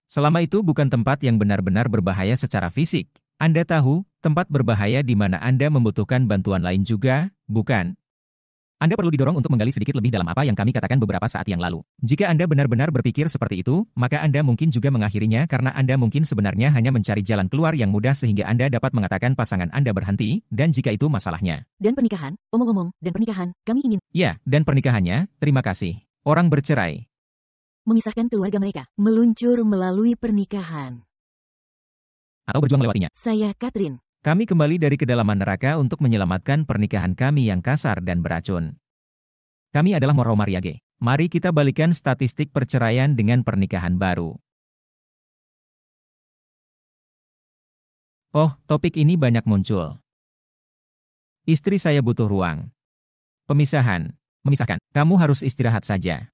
Selama itu bukan tempat yang benar-benar berbahaya secara fisik. Anda tahu, tempat berbahaya di mana Anda membutuhkan bantuan lain juga, bukan? Anda perlu didorong untuk menggali sedikit lebih dalam apa yang kami katakan beberapa saat yang lalu. Jika Anda benar-benar berpikir seperti itu, maka Anda mungkin juga mengakhirinya karena Anda mungkin sebenarnya hanya mencari jalan keluar yang mudah sehingga Anda dapat mengatakan pasangan Anda berhenti, dan jika itu masalahnya. Dan pernikahan, omong-omong, dan pernikahan, kami ingin. Ya, dan pernikahannya, terima kasih. Orang bercerai. Memisahkan keluarga mereka, meluncur melalui pernikahan. Atau berjuang melewatinya. Saya Catherine. Kami kembali dari kedalaman neraka untuk menyelamatkan pernikahan kami yang kasar dan beracun. Kami adalah Moro Mariage. Mari kita balikan statistik perceraian dengan pernikahan baru. Oh, topik ini banyak muncul. Istri saya butuh ruang. Pemisahan. Memisahkan. Kamu harus istirahat saja.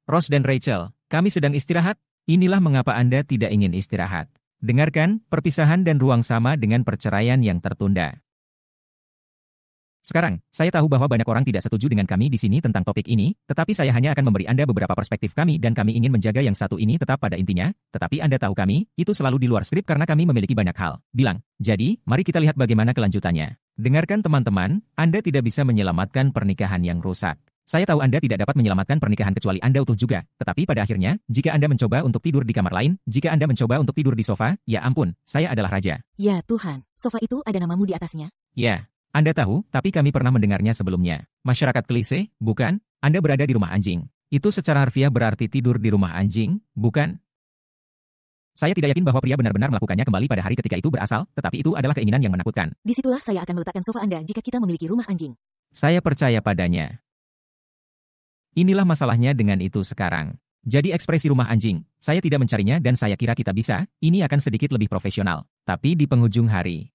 Ross dan Rachel, kami sedang istirahat. Inilah mengapa Anda tidak ingin istirahat. Dengarkan, perpisahan dan ruang sama dengan perceraian yang tertunda. Sekarang, saya tahu bahwa banyak orang tidak setuju dengan kami di sini tentang topik ini, tetapi saya hanya akan memberi Anda beberapa perspektif kami dan kami ingin menjaga yang satu ini tetap pada intinya, tetapi Anda tahu kami, itu selalu di luar skrip karena kami memiliki banyak hal. Bilang, jadi, mari kita lihat bagaimana kelanjutannya. Dengarkan teman-teman, Anda tidak bisa menyelamatkan pernikahan yang rusak. Saya tahu Anda tidak dapat menyelamatkan pernikahan kecuali Anda utuh juga, tetapi pada akhirnya, jika Anda mencoba untuk tidur di kamar lain, jika Anda mencoba untuk tidur di sofa, ya ampun, saya adalah raja. Ya Tuhan, sofa itu ada namamu di atasnya. Ya, Anda tahu, tapi kami pernah mendengarnya sebelumnya. Masyarakat klise, bukan? Anda berada di rumah anjing. Itu secara harfiah berarti tidur di rumah anjing, bukan? Saya tidak yakin bahwa pria benar-benar melakukannya kembali pada hari ketika itu berasal, tetapi itu adalah keinginan yang menakutkan. Disitulah saya akan meletakkan sofa Anda jika kita memiliki rumah anjing. Saya percaya padanya. Inilah masalahnya dengan itu sekarang. Jadi ekspresi rumah anjing, saya tidak mencarinya dan saya kira kita bisa, ini akan sedikit lebih profesional. Tapi di penghujung hari.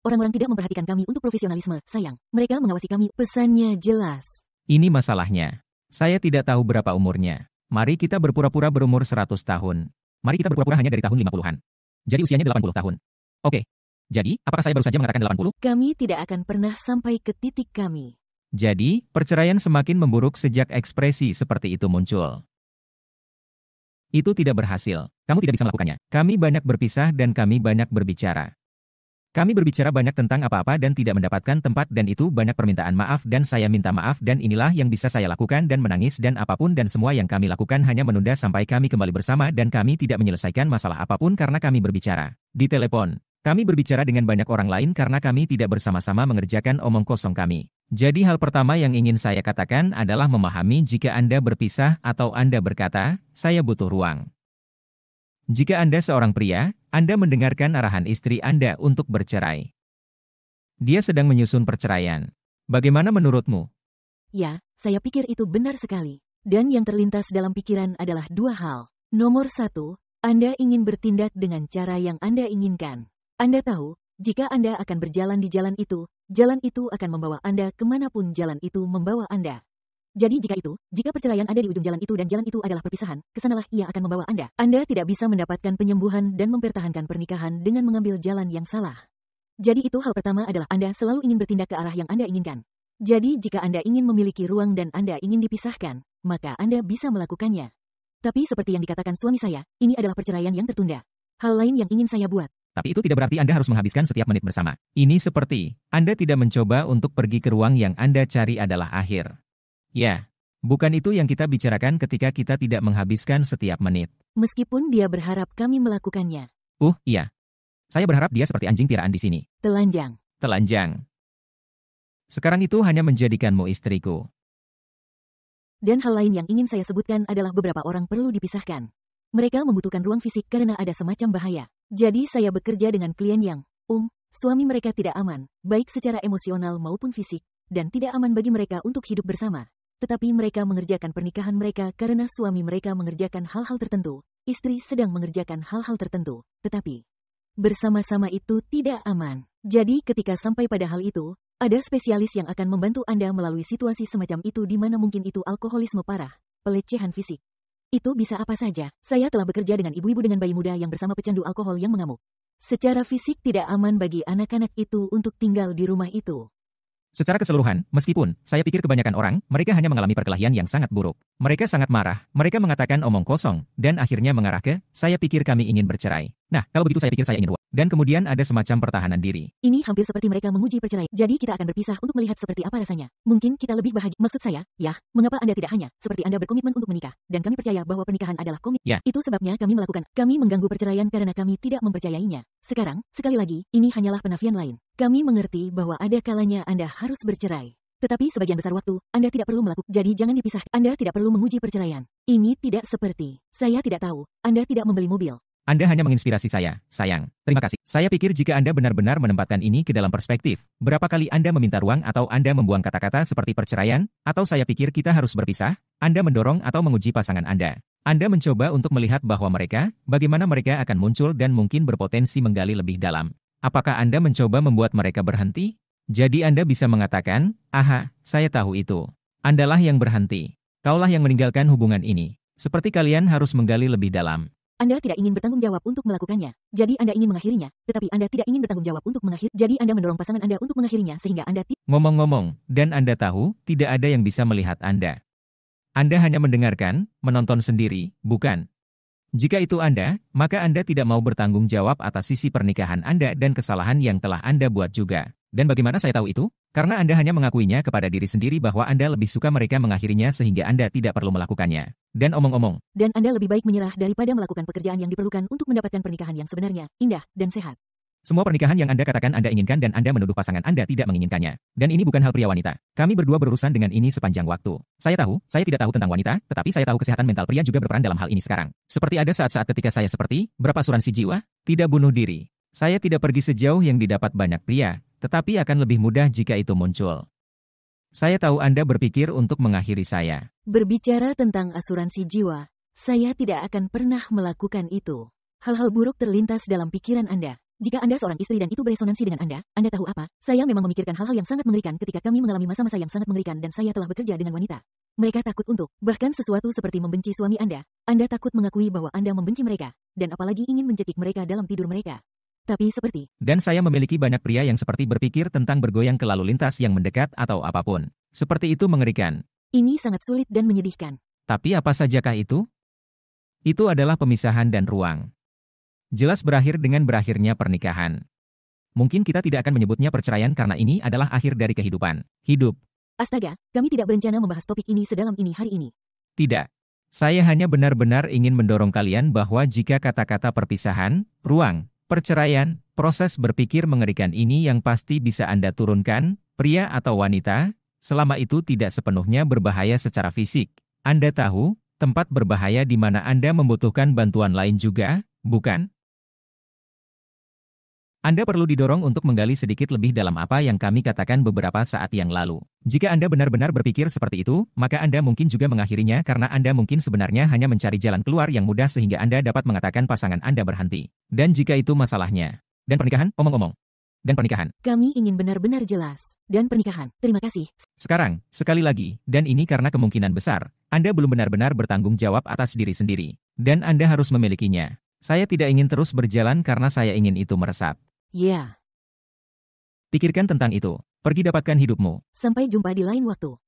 Orang-orang tidak memperhatikan kami untuk profesionalisme, sayang. Mereka mengawasi kami, pesannya jelas. Ini masalahnya. Saya tidak tahu berapa umurnya. Mari kita berpura-pura berumur 100 tahun. Mari kita berpura-pura hanya dari tahun 50-an. Jadi usianya 80 tahun. Oke. Jadi, apakah saya baru saja mengatakan 80? Kami tidak akan pernah sampai ke titik kami. Jadi, perceraian semakin memburuk sejak ekspresi seperti itu muncul. Itu tidak berhasil. Kamu tidak bisa melakukannya. Kami banyak berpisah dan kami banyak berbicara. Kami berbicara banyak tentang apa-apa dan tidak mendapatkan tempat dan itu banyak permintaan maaf dan saya minta maaf dan inilah yang bisa saya lakukan dan menangis dan apapun dan semua yang kami lakukan hanya menunda sampai kami kembali bersama dan kami tidak menyelesaikan masalah apapun karena kami berbicara. Di telepon, kami berbicara dengan banyak orang lain karena kami tidak bersama-sama mengerjakan omong kosong kami. Jadi hal pertama yang ingin saya katakan adalah memahami jika Anda berpisah atau Anda berkata, saya butuh ruang. Jika Anda seorang pria, Anda mendengarkan arahan istri Anda untuk bercerai. Dia sedang menyusun perceraian. Bagaimana menurutmu? Ya, saya pikir itu benar sekali. Dan yang terlintas dalam pikiran adalah dua hal. Nomor satu, Anda ingin bertindak dengan cara yang Anda inginkan. Anda tahu, jika Anda akan berjalan di jalan itu akan membawa Anda kemanapun jalan itu membawa Anda. Jadi jika perceraian ada di ujung jalan itu dan jalan itu adalah perpisahan, kesanalah ia akan membawa Anda. Anda tidak bisa mendapatkan penyembuhan dan mempertahankan pernikahan dengan mengambil jalan yang salah. Jadi itu hal pertama adalah Anda selalu ingin bertindak ke arah yang Anda inginkan. Jadi jika Anda ingin memiliki ruang dan Anda ingin dipisahkan, maka Anda bisa melakukannya. Tapi seperti yang dikatakan suami saya, ini adalah perceraian yang tertunda. Hal lain yang ingin saya buat. Tapi itu tidak berarti Anda harus menghabiskan setiap menit bersama. Ini seperti, Anda tidak mencoba untuk pergi ke ruang yang Anda cari adalah akhir. Ya, bukan itu yang kita bicarakan ketika kita tidak menghabiskan setiap menit. Meskipun dia berharap kami melakukannya. Iya. Saya berharap dia seperti anjing piaraan di sini. Telanjang. Telanjang. Sekarang itu hanya menjadikanmu istriku. Dan hal lain yang ingin saya sebutkan adalah beberapa orang perlu dipisahkan. Mereka membutuhkan ruang fisik karena ada semacam bahaya. Jadi saya bekerja dengan klien yang, suami mereka tidak aman, baik secara emosional maupun fisik, dan tidak aman bagi mereka untuk hidup bersama. Tetapi mereka mengerjakan pernikahan mereka karena suami mereka mengerjakan hal-hal tertentu, istri sedang mengerjakan hal-hal tertentu, tetapi bersama-sama itu tidak aman. Jadi ketika sampai pada hal itu, ada spesialis yang akan membantu Anda melalui situasi semacam itu di mana mungkin itu alkoholisme parah, pelecehan fisik. Itu bisa apa saja. Saya telah bekerja dengan ibu-ibu dengan bayi muda yang bersama pecandu alkohol yang mengamuk. Secara fisik tidak aman bagi anak-anak itu untuk tinggal di rumah itu. Secara keseluruhan, meskipun saya pikir kebanyakan orang, mereka hanya mengalami perkelahian yang sangat buruk. Mereka sangat marah, mereka mengatakan omong kosong, dan akhirnya mengarah ke, saya pikir kami ingin bercerai. Nah, kalau begitu saya pikir saya ingin ruang. Dan kemudian ada semacam pertahanan diri. Ini hampir seperti mereka menguji perceraian. Jadi kita akan berpisah untuk melihat seperti apa rasanya. Mungkin kita lebih bahagia. Maksud saya, ya, mengapa Anda tidak hanya seperti Anda berkomitmen untuk menikah, dan kami percaya bahwa pernikahan adalah komitmen. Ya. Itu sebabnya kami melakukan. Kami mengganggu perceraian karena kami tidak mempercayainya. Sekarang, sekali lagi, ini hanyalah penafian lain. Kami mengerti bahwa ada kalanya Anda harus bercerai. Tetapi sebagian besar waktu, Anda tidak perlu melakukan. Jadi jangan dipisah. Anda tidak perlu menguji perceraian. Ini tidak seperti. Saya tidak tahu. Anda tidak membeli mobil. Anda hanya menginspirasi saya, sayang. Terima kasih. Saya pikir jika Anda benar-benar menempatkan ini ke dalam perspektif, berapa kali Anda meminta ruang atau Anda membuang kata-kata seperti perceraian, atau saya pikir kita harus berpisah, Anda mendorong atau menguji pasangan Anda. Anda mencoba untuk melihat bahwa mereka, bagaimana mereka akan muncul dan mungkin berpotensi menggali lebih dalam. Apakah Anda mencoba membuat mereka berhenti? Jadi Anda bisa mengatakan, aha, saya tahu itu. Andalah yang berhenti. Kaulah yang meninggalkan hubungan ini. Seperti kalian harus menggali lebih dalam. Anda tidak ingin bertanggung jawab untuk melakukannya. Jadi Anda ingin mengakhirinya, tetapi Anda tidak ingin bertanggung jawab untuk mengakhiri. Jadi Anda mendorong pasangan Anda untuk mengakhirinya sehingga Anda Ngomong-ngomong, dan Anda tahu, tidak ada yang bisa melihat Anda. Anda hanya mendengarkan, menonton sendiri, bukan? Jika itu Anda, maka Anda tidak mau bertanggung jawab atas sisi pernikahan Anda dan kesalahan yang telah Anda buat juga. Dan bagaimana saya tahu itu? Karena Anda hanya mengakuinya kepada diri sendiri bahwa Anda lebih suka mereka mengakhirinya sehingga Anda tidak perlu melakukannya. Dan omong-omong. Dan Anda lebih baik menyerah daripada melakukan pekerjaan yang diperlukan untuk mendapatkan pernikahan yang sebenarnya, indah, dan sehat. Semua pernikahan yang Anda katakan Anda inginkan dan Anda menuduh pasangan Anda tidak menginginkannya. Dan ini bukan hal pria wanita. Kami berdua berurusan dengan ini sepanjang waktu. Saya tidak tahu tentang wanita, tetapi saya tahu kesehatan mental pria juga berperan dalam hal ini sekarang. Seperti ada saat-saat ketika saya seperti, berapa asuransi jiwa? Tidak bunuh diri. Saya tidak pergi sejauh yang didapat banyak pria, tetapi akan lebih mudah jika itu muncul. Saya tahu Anda berpikir untuk mengakhiri saya. Berbicara tentang asuransi jiwa, saya tidak akan pernah melakukan itu. Hal-hal buruk terlintas dalam pikiran Anda. Jika Anda seorang istri dan itu beresonansi dengan Anda tahu apa? Saya memang memikirkan hal-hal yang sangat mengerikan ketika kami mengalami masa-masa yang sangat mengerikan dan saya telah bekerja dengan wanita. Mereka takut untuk, bahkan sesuatu seperti membenci suami Anda. Anda takut mengakui bahwa Anda membenci mereka, dan apalagi ingin mencekik mereka dalam tidur mereka. Tapi seperti. Dan saya memiliki banyak pria yang seperti berpikir tentang bergoyang ke lalu lintas yang mendekat atau apapun. Seperti itu mengerikan. Ini sangat sulit dan menyedihkan. Tapi apa sajakah itu? Itu adalah pemisahan dan ruang. Jelas berakhir dengan berakhirnya pernikahan. Mungkin kita tidak akan menyebutnya perceraian karena ini adalah akhir dari kehidupan. Hidup. Astaga, kami tidak berencana membahas topik ini sedalam ini hari ini. Tidak. Saya hanya benar-benar ingin mendorong kalian bahwa jika kata-kata perpisahan, ruang, perceraian, proses berpikir mengerikan ini yang pasti bisa Anda turunkan, pria atau wanita, selama itu tidak sepenuhnya berbahaya secara fisik. Anda tahu, tempat berbahaya di mana Anda membutuhkan bantuan lain juga, bukan? Anda perlu didorong untuk menggali sedikit lebih dalam apa yang kami katakan beberapa saat yang lalu. Jika Anda benar-benar berpikir seperti itu, maka Anda mungkin juga mengakhirinya karena Anda mungkin sebenarnya hanya mencari jalan keluar yang mudah sehingga Anda dapat mengatakan pasangan Anda berhenti. Dan jika itu masalahnya. Dan pernikahan, omong-omong. Dan pernikahan. Kami ingin benar-benar jelas. Dan pernikahan. Terima kasih. Sekarang, sekali lagi, dan ini karena kemungkinan besar, Anda belum benar-benar bertanggung jawab atas diri sendiri. Dan Anda harus memilikinya. Saya tidak ingin terus berjalan karena saya ingin itu meresap. Ya. Pikirkan tentang itu. Pergi dapatkan hidupmu. Sampai jumpa di lain waktu.